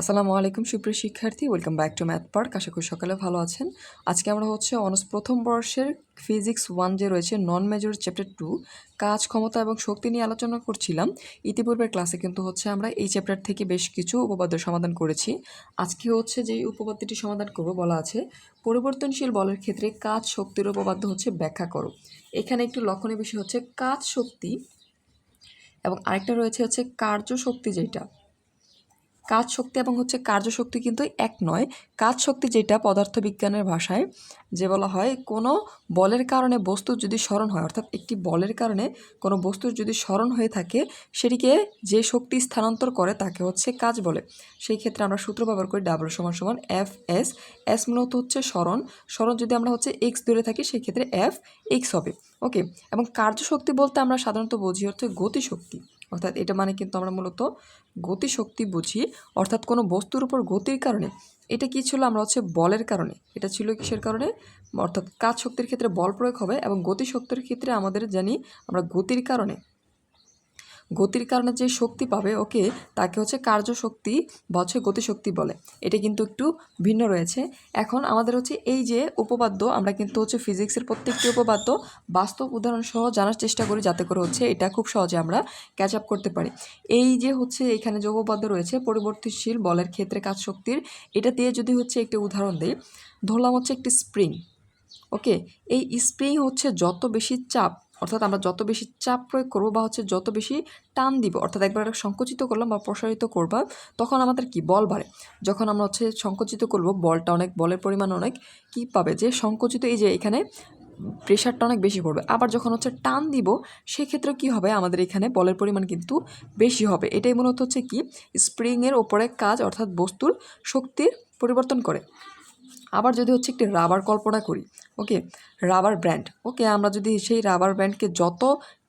আসসালামু আলাইকুম সুপ্রিয় শিক্ষার্থী, welcome back to Math Park. আশা করি সকালে ভালো আছেন। আজকে আমরা অনার্স প্রথম বর্ষের ফিজিক্স 1 যে রয়েছে নন মেজর চ্যাপ্টার 2 কাজ, ক্ষমতা এবং শক্তি নিয়ে আলোচনা করছিলাম। ইতিপূর্বের ক্লাসে কিন্তু আমরা এই চ্যাপ্টার থেকে বেশ কিছু উপপাদ্য সমাধান করেছি। আজকে যেই উপপাদ্যটি সমাধান করব বলা আছে পরিবর্তনশীল বলের ক্ষেত্রে কাজ শক্তির উপপাদ্য ব্যাখ্যা করো। এখানে একটু লক্ষণীয় বিষয় কাজ শক্তি এবং আরেকটা রয়েছে কার্য শক্তি। যেটা কাজ শক্তি এবং কার্যশক্তি কিন্তু এক নয়। কাজ শক্তি যেটা পদার্থবিজ্ঞানের ভাষায় যে বলা হয় কোনো বলের কারণে বস্তু যদি স্মরণ হয়, অর্থাৎ একটি বলের কারণে কোনো বস্তুর যদি স্মরণ হয়ে থাকে সেটিকে যে শক্তি স্থানান্তর করে তাকে কাজ বলে। সেই ক্ষেত্রে আমরা সূত্র ব্যবহার করি ডাব্লিউ সমান সমান এফ এস। এস মূলত স্মরণ। স্মরণ যদি আমরা এক্স ধরে থাকি সেই ক্ষেত্রে এফ এক্স হবে। ওকে। এবং কার্যশক্তি বলতে আমরা সাধারণত বুঝি গতিশক্তি, অর্থাৎ এটা মানে কিন্তু আমরা মূলত গতিশক্তি বুঝি। অর্থাৎ কোনো বস্তুর উপর গতির কারণে, এটা কি ছিল আমরা বলের কারণে, এটা ছিল কিসের কারণে, অর্থাৎ কাজ শক্তির ক্ষেত্রে বল প্রয়োগ হবে এবং গতিশক্তির ক্ষেত্রে আমাদের জানি আমরা গতির কারণে যে শক্তি পাবে তাকে কার্যশক্তি বা গতিশক্তি বলে। এটা কিন্তু একটু ভিন্ন রয়েছে। এখন আমাদের এই যে উপপাদ্য, আমরা কিন্তু ফিজিক্সের প্রত্যেকটি উপপাদ্য বাস্তব উদাহরণ সহ জানার চেষ্টা করি, যাতে করে এটা খুব সহজে আমরা ক্যাচ আপ করতে পারি। এই যে এখানে যে উপপাদ্য রয়েছে পরিবর্তনশীল বলের ক্ষেত্রে কাজ শক্তির, এটা দিয়ে যদি একটি উদাহরণ দিই, ধরলাম একটি স্প্রিং। ওকে। এই স্প্রিং যত বেশি চাপ, অর্থাৎ আমরা যত বেশি চাপ প্রয়োগ করবো বা যত বেশি টান দিব, অর্থাৎ একবার সংকুচিত করলাম বা প্রসারিত করবা, তখন আমাদের কি বল বাড়ে। যখন আমরা সংকুচিত করবো বলটা অনেক, বলের পরিমাণ অনেক কি পাবে, যে সংকুচিত এই যে এখানে প্রেশারটা অনেক বেশি পড়বে। আবার যখন টান দিব সেক্ষেত্রে কি হবে, আমাদের এখানে বলের পরিমাণ কিন্তু বেশি হবে। এটাই মূলত কি স্প্রিংয়ের ওপরে কাজ, অর্থাৎ বস্তুর শক্তির পরিবর্তন করে। আবার যদি একটি রাবার কল্পনা করি, ওকে, রাবার ব্যান্ড। ওকে, আমরা যদি সেই রাবার ব্যান্ডকে যত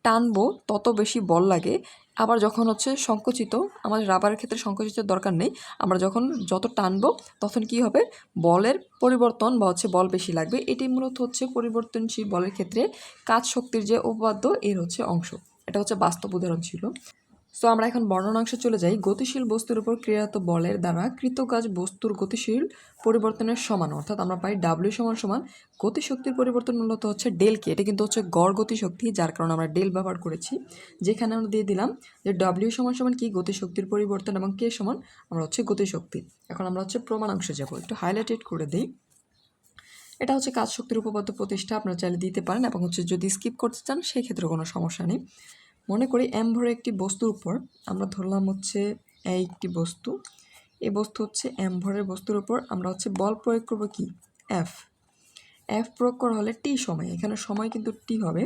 টানবো তত বেশি বল লাগে। আবার যখন সংকুচিত, আমাদের রাবারের ক্ষেত্রে সংকুচিত দরকার নেই, আমরা যখন যত টানবো তখন কি হবে, বলের পরিবর্তন বা বল বেশি লাগবে। এটি মূলত পরিবর্তনশীল বলের ক্ষেত্রে কাজ শক্তির যে উপপাদ্য এর অংশ। এটা বাস্তব উদাহরণ ছিল। সো আমরা এখন বর্ণনাংশে চলে যাই। গতিশীল বস্তুর উপর ক্রিয়ারত বলের দ্বারা কৃত কাজ বস্তুর গতিশীল পরিবর্তনের সমান, অর্থাৎ আমরা পাই ডাব্লিউ সমান সমান গতিশক্তির পরিবর্তন মূলত ডেল কে। এটা কিন্তু গড় গতিশক্তি, যার কারণে আমরা ডেল ব্যবহার করেছি। যেখানে আমরা দিয়ে দিলাম যে ডাব্লিউ সমান সমান কি গতিশক্তির পরিবর্তন এবং কে সমান আমরা গতিশক্তি। এখন আমরা প্রমাণাংশে যাব, একটু হাইলাইটেড করে দিই। এটা কাজ শক্তির উপপাদ্য প্রতিষ্ঠা, আপনারা চাইলে দিতে পারেন এবং যদি স্কিপ করতে চান সেই ক্ষেত্রে কোনো সমস্যা নেই। মনে করি এম ভরে একটি বস্তুর উপর আমরা ধরলাম এই একটি বস্তু, এই বস্তু এম ভরের বস্তুর উপর আমরা বল প্রয়োগ করব কি এফ। এফ প্রয়োগ করা হলে টি সময়, এখানে সময় কিন্তু টি হবে।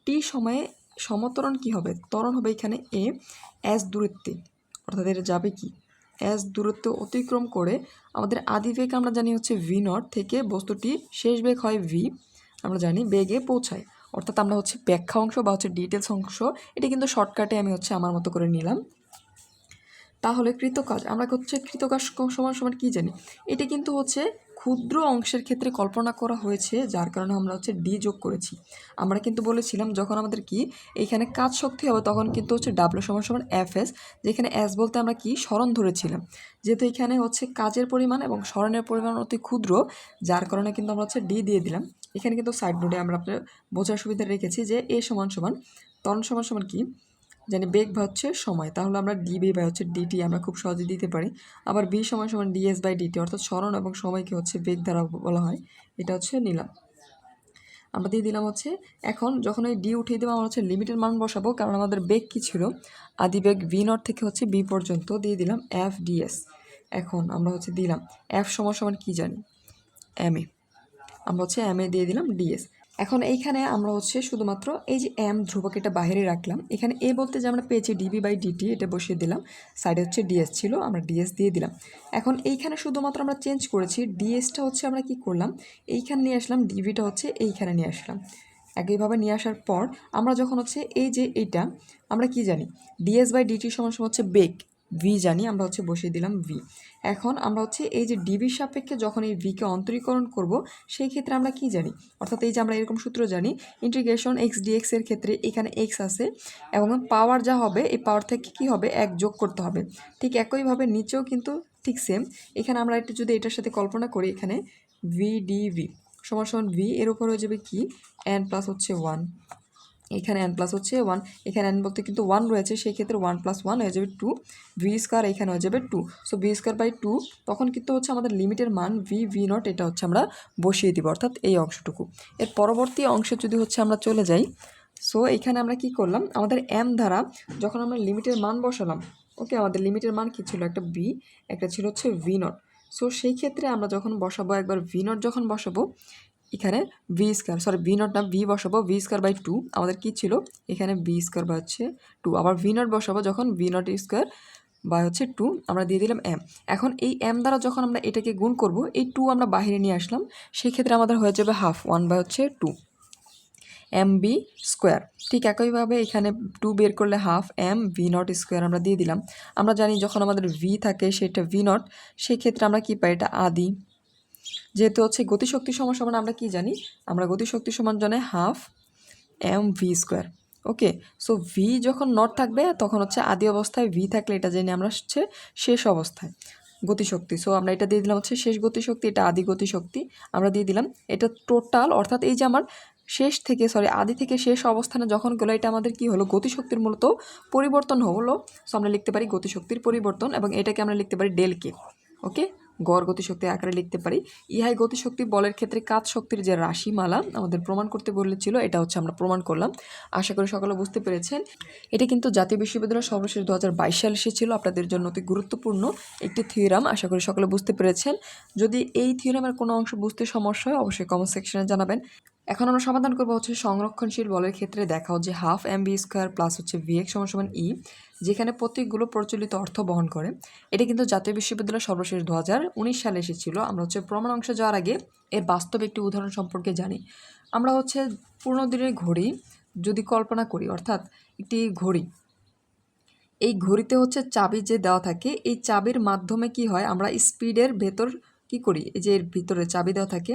টি সময়ে সমতরণ কি হবে, ত্বরণ হবে এখানে এ এস দূরত্বে, অর্থাৎ এটা যাবে কি এস দূরত্ব অতিক্রম করে আমাদের আদি বেগ আমরা জানি ভি নট থেকে বস্তুটি শেষ বেগ হয় ভি, আমরা জানি বেগে পৌঁছায়। অর্থাৎ আমরা ব্যাখ্যা অংশ বা ডিটেলস অংশ এটা কিন্তু শর্টকাটে আমি আমার মতো করে নিলাম। তাহলে কৃতকাজ, আমরা কৃতকাজ সমান সমান কি জানি, এটা কিন্তু ক্ষুদ্র অংশের ক্ষেত্রে কল্পনা করা হয়েছে, যার কারণে আমরা ডি যোগ করেছি। আমরা কিন্তু বলেছিলাম যখন আমাদের কি এখানে কাজ শক্তি হবে তখন কিন্তু ডাব্লিউ সমান সমান এফ এস, যেখানে এস বলতে আমরা কি স্মরণ ধরেছিলাম। যেহেতু এখানে কাজের পরিমাণ এবং স্মরণের পরিমাণ অতি ক্ষুদ্র, যার কারণে কিন্তু আমরা ডি দিয়ে দিলাম। এখানে কিন্তু সাইড নোটে আমরা আপনার বোঝার সুবিধা রেখেছি যে এ সমান সমান ত্বরণ সমান সমান কি জানি বেগ বা সময়, তাহলে আমরা ডিবি বা ডিটি আমরা খুব সহজে দিতে পারি। আবার বি সমান সমান ডিএস বাই ডিটি, অর্থাৎ স্মরণ এবং সময়কে বেগ দ্বারা বলা হয়। এটা নিলাম, আমরা দিয়ে দিলাম এখন যখন এই ডি উঠিয়ে দেবো আমরা লিমিটের মান বসাবো, কারণ আমাদের বেগ কি ছিল, আদি বেগ ভি নট থেকে বি পর্যন্ত, দিয়ে দিলাম এফ ডিএস। এখন আমরা দিলাম এফ সমান সমান কি জানি এম এ, আমরা এম এ দিয়ে দিলাম ডিএস। এখন এইখানে আমরা শুধুমাত্র এই যে এম ধ্রুবক এটা বাইরে রাখলাম, এখানে এ বলতে যে আমরা পেয়েছি ডিবি বাই ডিটি, এটা বসিয়ে দিলাম। সাইডে ডিএস ছিল, আমরা ডিএস দিয়ে দিলাম। এখন এইখানে শুধুমাত্র আমরা চেঞ্জ করেছি, ডিএসটা আমরা কি করলাম, এইখানে নিয়ে আসলাম, ডিবিটা এইখানে নিয়ে আসলাম। একইভাবে নিয়ে আসার পর আমরা যখন এই যে এইটা আমরা কি জানি, ডিএস বাই ডিটি সমান সমান বেগ ভি জানি, আমরা বসিয়ে দিলাম ভি। এখন আমরা এই যে ডিবির সাপেক্ষে যখন এই ভিকে অন্তরীকরণ করব সেই ক্ষেত্রে আমরা কি জানি, অর্থাৎ এই যে আমরা এরকম সূত্র জানি, ইন্টিগ্রেশন এক্স ডিএক্স এর ক্ষেত্রে এখানে এক্স আছে এবং পাওয়ার যা হবে এই পাওয়ার থেকে কি হবে এক যোগ করতে হবে। ঠিক একইভাবে নিচেও কিন্তু ঠিক সেম এখানে আমরা একটু যদি এটার সাথে কল্পনা করি, এখানে ভিডিভি সমান সমান ভি এর উপর হয়ে যাবে কি এন প্লাস হচ্ছে 1, এখানে এন প্লাস হচ্ছে 1, এখানে এন বলতে কিন্তু 1 রয়েছে, সেই ক্ষেত্রে 1 + 1 হয়ে যাবে 2, ভি স্কোয়ার এখানে হয়ে যাবে 2, সো ভি স্কোয়ার বাই 2, তখন কিন্তু হচ্ছে আমাদের লিমিটের মান ভি নট এটা হচ্ছে আমরা বসিয়ে দিব, অর্থাৎ এই অংশটুকু। এর পরবর্তী অংশে যদি হচ্ছে আমরা চলে যাই, সো এখানে আমরা কি করলাম, আমাদের এম দ্বারা যখন আমরা লিমিটের মান বসালাম, ওকে আমাদের লিমিটের মান কি ছিল, একটা বি, একটা ছিল হচ্ছে ভি নট। সো সেই ক্ষেত্রে আমরা যখন বসাবো, একবার ভি নট যখন বসাবো, এখানে V square, sorry V naught না, ভি বসাবো ভি স্কোয়ার বাই 2, আমাদের কি ছিল এখানে ভি স্কোয়ার বা হচ্ছে 2, আবার ভি নট বসাবো যখন ভি নট স্কোয়ার বা হচ্ছে 2, আমরা দিয়ে দিলাম এম। এখন এই এম দ্বারা যখন আমরা এটাকে গুণ করব, এই 2 আমরা বাইরে নিয়ে আসলাম, সেই ক্ষেত্রে আমাদের হয়ে যাবে হাফ 1/2 এম বি স্কোয়ার। ঠিক একইভাবে এখানে 2 বের করলে half m v naught square আমরা দিয়ে দিলাম। আমরা জানি যখন আমাদের ভি থাকে সেটা ভি নট, সেই ক্ষেত্রে আমরা কি পাই, এটা আদি, যেহেতু হচ্ছে গতিশক্তি সমান সমান আমরা কি জানি, আমরা গতিশক্তি সমান জানি হাফ এম ভি স্কোয়ার। ওকে, সো ভি যখন নট থাকবে তখন হচ্ছে আদি অবস্থায়, ভি থাকলে এটা জেনে আমরা হচ্ছে শেষ অবস্থায় গতিশক্তি। সো আমরা এটা দিয়ে দিলাম হচ্ছে শেষ গতিশক্তি, এটা আদি গতিশক্তি আমরা দিয়ে দিলাম। এটা টোটাল, অর্থাৎ এই যে আমার শেষ থেকে আদি থেকে শেষ অবস্থানে যখন গেলো, এটা আমাদের কি হলো, গতিশক্তির মূলত পরিবর্তন হলো। সো আমরা লিখতে পারি গতিশক্তির পরিবর্তন, এবং এটাকে আমরা লিখতে পারি ডেল কে। ওকে, গড় গতিশক্তি আকারে লিখতে পারি। ইহাই গতিশক্তি বলের ক্ষেত্রে কাজ শক্তির যে রাশিমালা আমাদের প্রমাণ করতে বলেছিল, এটা হচ্ছে আমরা প্রমাণ করলাম। আশা করি সকলে বুঝতে পেরেছেন। এটা কিন্তু জাতীয় বিশ্ববিদ্যালয়ের সর্বশেষ 2022 সালে এসেছিল, আপনাদের জন্য অতি গুরুত্বপূর্ণ একটি থিওরাম। আশা করি সকলে বুঝতে পেরেছেন। যদি এই থিওরামের কোনো অংশ বুঝতে সমস্যা হয় অবশ্যই কমেন্ট সেকশনে জানাবেন। এখন আমরা সমাধান করবো হচ্ছে সংরক্ষণশীল বলের ক্ষেত্রে দেখাও যে half m v square plus হচ্ছে ভি এক্স সমান সমান ই, যেখানে প্রতীকগুলো প্রচলিত অর্থ বহন করে। এটা কিন্তু জাতীয় বিশ্ববিদ্যালয়ের সর্বশেষ 2019 সালে এসেছিল। আমরা হচ্ছে প্রমাণ অংশে যাওয়ার আগে এর বাস্তব একটি উদাহরণ সম্পর্কে জানি। আমরা হচ্ছে পূর্ণ দিনের ঘড়ি যদি কল্পনা করি, অর্থাৎ একটি ঘড়ি, এই ঘড়িতে হচ্ছে চাবি যে দেওয়া থাকে, এই চাবির মাধ্যমে কি হয়, আমরা স্পিডের ভেতর কি করি, এই যে এর ভিতরে চাবি দেওয়া থাকে,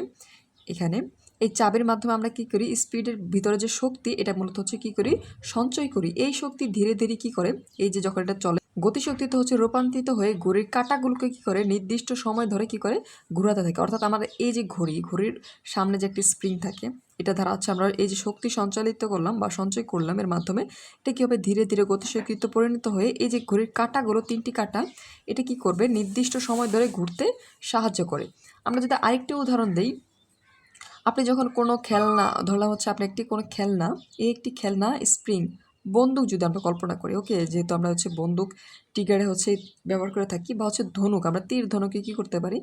এখানে এই চাবির মাধ্যমে আমরা কি করি, স্পিডের ভিতরে যে শক্তি, এটা মূলত হচ্ছে কি করি, সঞ্চয় করি। এই শক্তি ধীরে ধীরে কি করে, এই যে যখন এটা চলে, গতিশক্তিতে হচ্ছে রূপান্তরিত হয়ে ঘড়ির কাঁটাগুলোকে কি করে, নির্দিষ্ট সময় ধরে কি করে ঘোরাতে থাকে। অর্থাৎ আমাদের এই যে ঘড়ির সামনে যে একটি স্প্রিং থাকে, এটা দ্বারা হচ্ছে আমরা এই যে শক্তি সঞ্চালিত করলাম বা সঞ্চয় করলাম, এর মাধ্যমে এটা কী হবে, ধীরে ধীরে গতিশক্তিতে পরিণত হয়ে এই যে ঘড়ির কাঁটাগুলো, 3টি কাঁটা, এটা কি করবে, নির্দিষ্ট সময় ধরে ঘুরতে সাহায্য করে। আমরা যদি আরেকটি উদাহরণ দিই, আপনি যখন কোনো খেলনা, ধরলাম হচ্ছে আপনি কোনো খেলনা, এই একটি খেলনা স্প্রিং, বন্দুক যদি আমরা কল্পনা করি, ওকে, যেহেতু আমরা হচ্ছে বন্দুক টিগারে হচ্ছে ব্যবহার করে থাকি, বা হচ্ছে ধনুক, আমরা তীর ধনুকে কী করতে পারি,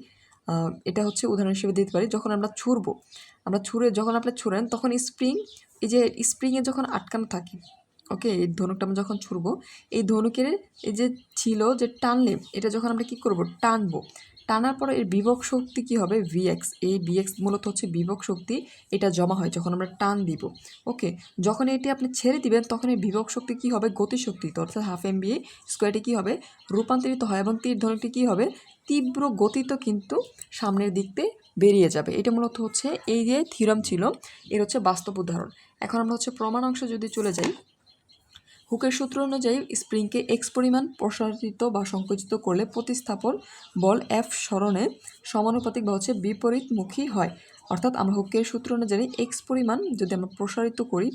এটা হচ্ছে উদাহরণ হিসেবে দিতে পারি। যখন আমরা ছুঁড়বো, যখন আপনি ছুঁড়েন তখন স্প্রিং, এই যে স্প্রিংয়ে যখন আটকানো থাকে, ওকে, এই ধনুকটা আমরা যখন ছুঁড়বো, এই ধনুকের এই যে ছিল যে টানলে, এটা যখন আমরা কী করবো, টানবো, টানার পরে এর বিভব শক্তি কী হবে, ভিএক্স। এই ভিএক্স মূলত হচ্ছে বিভব শক্তি, এটা জমা হয় যখন আমরা টান দিব। ওকে, যখন এটি আপনি ছেড়ে দিবেন তখন এই বিভব শক্তি কী হবে, গতিশক্তি, অর্থাৎ হাফ এম বি স্কোয়ারটি কী হবে, রূপান্তরিত হয়, এবং তীর ধনুকটি কী হবে, তীব্র গতিতে কিন্তু সামনের দিকতে বেরিয়ে যাবে। এটা মূলত হচ্ছে এই যে থিওরাম ছিল, এর হচ্ছে বাস্তব উদাহরণ। এখন আমরা হচ্ছে প্রমাণ অংশ যদি চলে যাই, হুকের সূত্র অনুযায়ী স্প্রিংকে এক্স পরিমাণ প্রসারিত বা সংকুচিত করলে প্রতিস্থাপন বল এফ সরণে সমানুপাতিক বা হচ্ছে বিপরীতমুখী হয়। অর্থাৎ আমরা হুকের সূত্র অনুযায়ী এক্স পরিমাণ যদি আমরা প্রসারিত করি,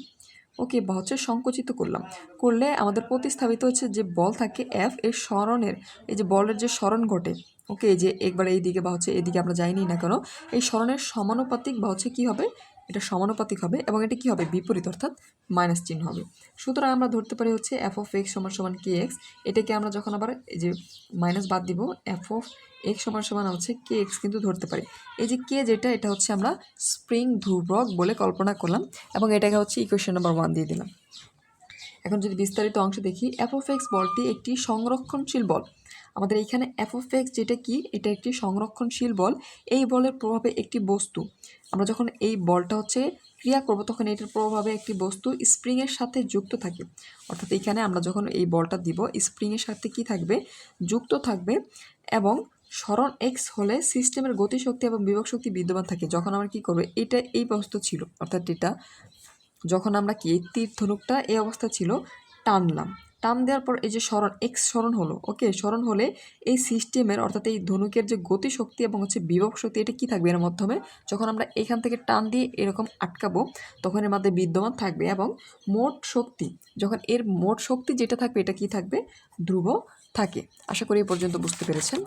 ওকে, বা হচ্ছে সংকুচিত করলে আমাদের প্রতিস্থাপিত হচ্ছে যে বল থাকে এফ, এর সরণের, এই যে বলের যে সরণ ঘটে, ওকে, এই যে একবার এই দিকে বা হচ্ছে এদিকে আমরা যাইনি না কেন, এই সরণের সমানুপাতিক বা হচ্ছে কী হবে, এটা সমানুপাতিক হবে, এবং এটা কী হবে, বিপরীত, অর্থাৎ মাইনাস চিহ্ন হবে। সুতরাং আমরা ধরতে পারি হচ্ছে এফ অফ এক্স সমান সমান কে এক্স। এটাকে আমরা যখন আবার এই যে মাইনাস বাদ দিব, এফ অফ এক্স সমান সমান হচ্ছে কে এক্স কিন্তু ধরতে পারি। এই যে কে যেটা, এটা হচ্ছে আমরা স্প্রিং ধ্রুবক বলে কল্পনা করলাম, এবং এটাকে হচ্ছে ইকুয়েশন নাম্বার 1 দিয়ে দিলাম। এখন যদি বিস্তারিত অংশ দেখি, এফ অফ এক্স বলটি একটি সংরক্ষণশীল বল। আমাদের এইখানে এফ অফ এক্স যেটা কি, এটা একটি সংরক্ষণশীল বল। এই বলের প্রভাবে একটি বস্তু, আমরা যখন এই বলটা হচ্ছে ক্রিয়া করব, তখন এটার প্রভাবে একটি বস্তু স্প্রিংয়ের সাথে যুক্ত থাকে। অর্থাৎ এইখানে আমরা যখন এই বলটা দিব, স্প্রিংয়ের সাথে কি থাকবে, যুক্ত থাকবে, এবং সরণ এক্স হলে সিস্টেমের গতিশক্তি এবং বিভব শক্তি বিদ্যমান থাকে। যখন আমরা কি করবো, এটা এই বস্তু ছিল, অর্থাৎ এটা যখন আমরা কি তীর ধনুকটা এই অবস্থা ছিল, টান দেওয়ার পর এই যে সরণ এক্স সরণ হলো, ওকে, সরণ হলে এই সিস্টেমের অর্থাৎ এই ধনুকের যে গতিশক্তি এবং হচ্ছে বিভব শক্তি এটা কী থাকবে এর মাধ্যমে, যখন আমরা এখান থেকে টান দিয়ে এরকম আটকাবো তখন এর মধ্যে বিদ্যমান থাকবে, এবং মোট শক্তি যখন এর মোট শক্তি যেটা থাকবে এটা কি থাকবে, ধ্রুব থাকে। আশা করি এই পর্যন্ত বুঝতে পেরেছেন।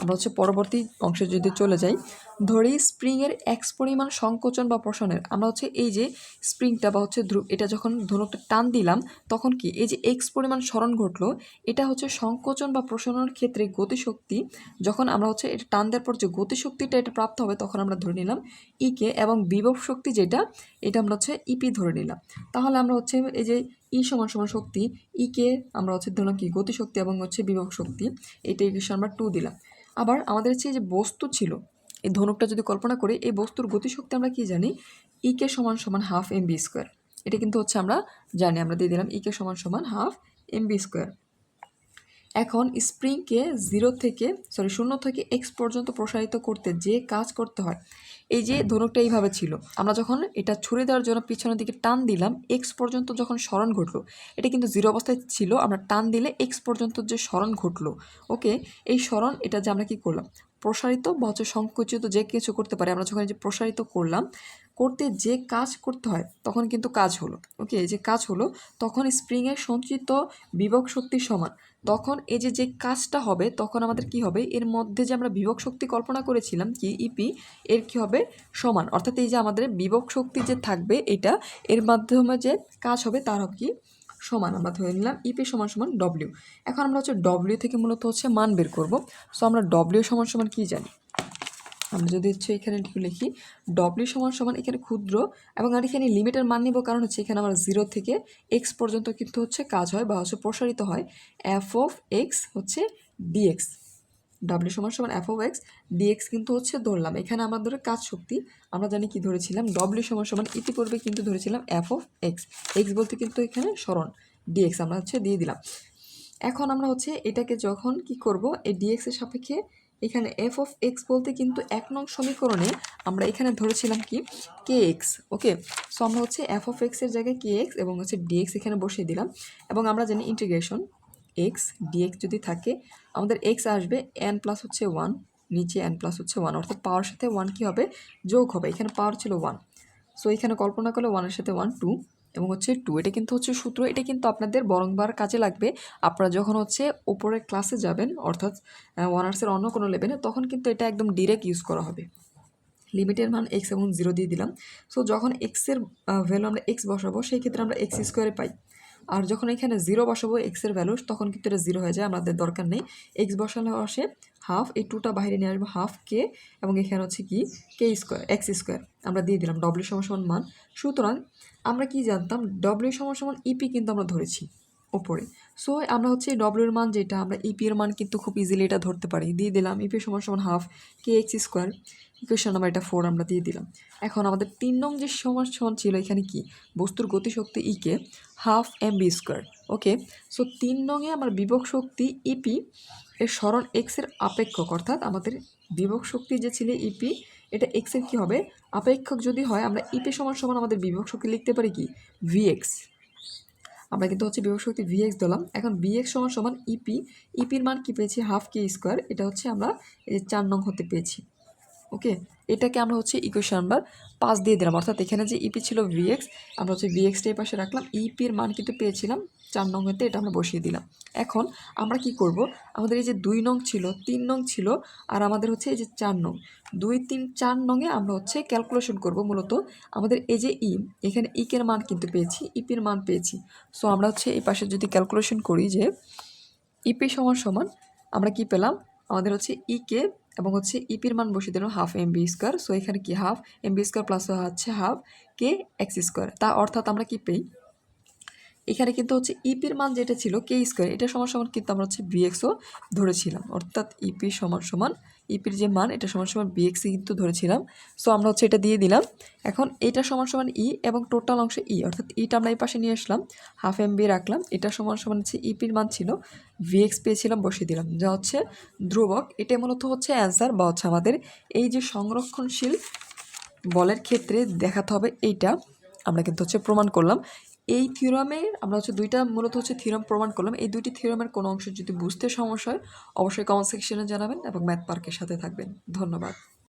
আমরা হচ্ছে পরবর্তী অংশে যদি চলে যাই, ধরি স্প্রিংয়ের এক্স পরিমাণ সংকোচন বা প্রসারণের, আমরা হচ্ছে এই যে স্প্রিংটা বা হচ্ছে এটা যখন ধনুকটা টান দিলাম তখন কি এই যে এক্স পরিমাণ সরণ ঘটলো, এটা হচ্ছে সংকোচন বা প্রসারণের ক্ষেত্রে গতিশক্তি, যখন আমরা হচ্ছে এটা টান দেওয়ার পর যে গতিশক্তিটা এটা প্রাপ্ত হবে তখন আমরা ধরে নিলাম ইকে, এবং বিভব শক্তি যেটা এটা আমরা হচ্ছে ইপি ধরে নিলাম। তাহলে আমরা হচ্ছে এই যে ই সমান সমান শক্তি ইকে আমরা হচ্ছে ধরলাম কি গতিশক্তি এবং হচ্ছে বিভব শক্তি, এটা ইকুয়েশন আমরা 2 দিলাম। আবার আমাদের হচ্ছে যে বস্তু ছিল এই ধনুকটা যদি কল্পনা করি, এই বস্তুর গতিশক্তি আমরা কি জানি, ইকে সমান সমান হাফ এম বি স্কোয়ার, এটা কিন্তু হচ্ছে আমরা জানি, আমরা দিয়ে দিলাম ইকে সমান সমান হাফ এম বি স্কোয়ার। এখন স্প্রিংকে 0 থেকে এক্স পর্যন্ত প্রসারিত করতে যে কাজ করতে হয়, এই যে ধনুকটা এইভাবে ছিল, আমরা যখন এটা ছুড়ে দেওয়ার জন্য পিছনের দিকে টান দিলাম এক্স পর্যন্ত যখন সরণ ঘটলো, এটা কিন্তু 0 অবস্থায় ছিল, আমরা টান দিলে এক্স পর্যন্ত যে সরণ ঘটলো, ওকে, এই সরণ এটা যে আমরা কি করলাম, প্রসারিত বা হচ্ছে সংকুচিত যে কিছু করতে পারে, আমরা যখন এই যে প্রসারিত করলাম করতে যে কাজ করতে হয় তখন কিন্তু কাজ হলো, ওকে, এই যে কাজ হলো তখন স্প্রিংয়ের সঞ্চিত বিভব শক্তির সমান, তখন এই যে যে কাজটা হবে তখন আমাদের কি হবে, এর মধ্যে যে আমরা বিভব শক্তি কল্পনা করেছিলাম কি ইপি, এর কি হবে সমান, অর্থাৎ এই যে আমাদের বিভব শক্তি যে থাকবে এটা এর মাধ্যমে যে কাজ হবে তার কি সমান, আমরা ধরে নিলাম ইপি সমান সমান ডব্লিউ। এখন আমরা হচ্ছে ডব্লিউ থেকে মূলত হচ্ছে মান বের করব। সো আমরা ডব্লিউ সমান সমান কী জানি, আমরা যদি হচ্ছে এখানে লিখি ডব্লিউ সমান সমান এখানে ক্ষুদ্র, এবং আর এখানে লিমিটের মান নিব কারণ হচ্ছে এখানে আমরা 0 থেকে এক্স পর্যন্ত কিন্তু হচ্ছে কাজ হয় বা হচ্ছে প্রসারিত হয়, এফ অফ এক্স হচ্ছে ডিএক্স, ডাব্লিউ সমান সমান এফ অফ এক্স ডিএক্স কিন্তু হচ্ছে ধরলাম, এখানে আমাদের কাজ শক্তি আমরা জানি কি ধরেছিলাম, ডব্লিউ সমান সমান ইতিপূর্বে কিন্তু ধরেছিলাম এফ অফ এক্স, এক্স বলতে কিন্তু এখানে সরণ ডিএক্স আমরা হচ্ছে দিয়ে দিলাম। এখন আমরা হচ্ছে এটাকে যখন কি করব, এই ডিএক্সের সাপেক্ষে এখানে এফ অফ এক্স বলতে কিন্তু 1 নং সমীকরণে আমরা এখানে ধরেছিলাম কি কে এক্স, ওকে, সো আমরা হচ্ছে এফ অফ এক্সের জায়গায় কে এক্স এবং হচ্ছে ডিএক্স এখানে বসিয়ে দিলাম, এবং আমরা জানি ইন্টিগ্রেশন এক্স ডিএক্স যদি থাকে আমাদের এক্স আসবে এন প্লাস হচ্ছে 1, নিচে এন প্লাস হচ্ছে 1, অর্থাৎ পাওয়ার সাথে 1 কী হবে যোগ হবে, এখানে পাওয়ার ছিল 1, সো এখানে কল্পনা করলে 1-এর সাথে 1 2 এবং হচ্ছে 2, এটা কিন্তু হচ্ছে সূত্র, এটা কিন্তু আপনাদের বরংবার কাজে লাগবে আপনারা যখন হচ্ছে উপরের ক্লাসে যাবেন, অর্থাৎ অনার্সের অন্য কোনো লেভেলে, তখন কিন্তু এটা একদম ডিরেক্ট ইউজ করা হবে। লিমিটের মান এক্স এবং 0 দিয়ে দিলাম, সো যখন এক্সের ভ্যালু আমরা এক্স বসাবো সেই ক্ষেত্রে আমরা এক্স স্কোয়ারে পাই, আর যখন এখানে 0 বসাবো এক্সের ভ্যালু তখন কিন্তু এটা 0 হয়ে যায়, আমাদের দরকার নেই, এক্স বসালে আসে হাফ, এই 2টা বাইরে নিয়ে আসবো হাফ কে, এবং এখানে হচ্ছে কি কে স্কোয়ার এক্স স্কোয়ার আমরা দিয়ে দিলাম ডব্লিউ সমান সমান মান। সুতরাং আমরা কি জানতাম ডব্লিউ সমান সমান ইপি কিন্তু আমরা ধরেছি ওপরে, সো আমরা হচ্ছে ডব্লিউর মান যেটা আমরা ইপি এর মান কিন্তু খুব ইজিলি এটা ধরতে পারি, দিয়ে দিলাম ইপি সমান সমান half k x square, equation number এটা 4 আমরা দিয়ে দিলাম। এখন আমাদের 3 নং যে সমান ছিল এখানে কি বস্তুর গতিশক্তি ইকে হাফ এম বি স্কোয়ার, ওকে, সো 3 নংয়ে আমার বিভব শক্তি ইপি এর সরণ এক্সের আপেক্ষক, অর্থাৎ আমাদের বিভব শক্তি যে ছিল ইপি এটা এক্সের কী হবে আপেক্ষক যদি হয়, আমরা ইপি সমান সমান আমাদের বিভব শক্তি লিখতে পারি কি ভিএক্স, আমরা কিন্তু হচ্ছে বিভব শক্তি ভিএক্স দিলাম। এখন ভিএক্স সমান সমান ইপি, ইপির মান কি পেয়েছি হাফ কে স্কোয়ার, এটা হচ্ছে আমরা এই 4 নং হতে পেয়েছি, ওকে, এটাকে আমরা হচ্ছে ইকুয়েশন নাম্বার 5 দিয়ে দিলাম, অর্থাৎ এখানে যে ইপি ছিল ভিএক্স আমরা হচ্ছে ভিএক্সটা এই পাশে রাখলাম, ইপির মান কিন্তু পেয়েছিলাম 4 নং হতে, এটা আমরা বসিয়ে দিলাম। এখন আমরা কি করব, আমাদের এই যে 2 নং ছিল 3 নং ছিল আর আমাদের হচ্ছে এই যে 4 নং, 2 3 4 নংয়ে আমরা হচ্ছে ক্যালকুলেশন করব, মূলত আমাদের এই যে এখানে ইকের মান কিন্তু পেয়েছি, ইপির মান পেয়েছি, সো আমরা হচ্ছে এই পাশে যদি ক্যালকুলেশন করি যে ইপি সমান সমান আমরা কি পেলাম, আমাদের হচ্ছে ইকে এবং হচ্ছে ইপির মান বসিয়ে দিলাম half m v square, so এখানে কি half m v square plus হচ্ছে হাফ কে এক্স স্কোয়ার, তা অর্থাৎ আমরা কি পেই এখানে কিন্তু হচ্ছে ইপির মান যেটা ছিল কে স্কোয়ার এটা সমান সমান কিন্তু আমরা হচ্ছে বিএক্সও ধরেছিলাম, অর্থাৎ ইপি সমান সমান ইপির যে মান এটা সমান সমান বিএক্সই কিন্তু ধরেছিলাম, সো আমরা হচ্ছে এটা দিয়ে দিলাম। এখন এটা সমান সমান ই এবং টোটাল অংশ ই, অর্থাৎ ইটা আমরা এই পাশে নিয়ে আসলাম হাফ এম বি রাখলাম, এটা সমান সমান হচ্ছে ইপির মান ছিল ভিএক্স পেয়েছিলাম বসিয়ে দিলাম, যা হচ্ছে ধ্রুবক, এটা মূলত হচ্ছে অ্যান্সার বা হচ্ছে আমাদের এই যে সংরক্ষণশীল বলের ক্ষেত্রে দেখাতে হবে এইটা আমরা কিন্তু হচ্ছে প্রমাণ করলাম। এই থিওরামের আমরা হচ্ছে দুইটা মূলত হচ্ছে থিওরাম প্রমাণ করলাম। এই দুইটি থিওরামের কোনো অংশ যদি বুঝতে সমস্যা হয় অবশ্যই কমেন্ট সেকশনে জানাবেন এবং ম্যাথ পার্কের সাথে থাকবেন। ধন্যবাদ।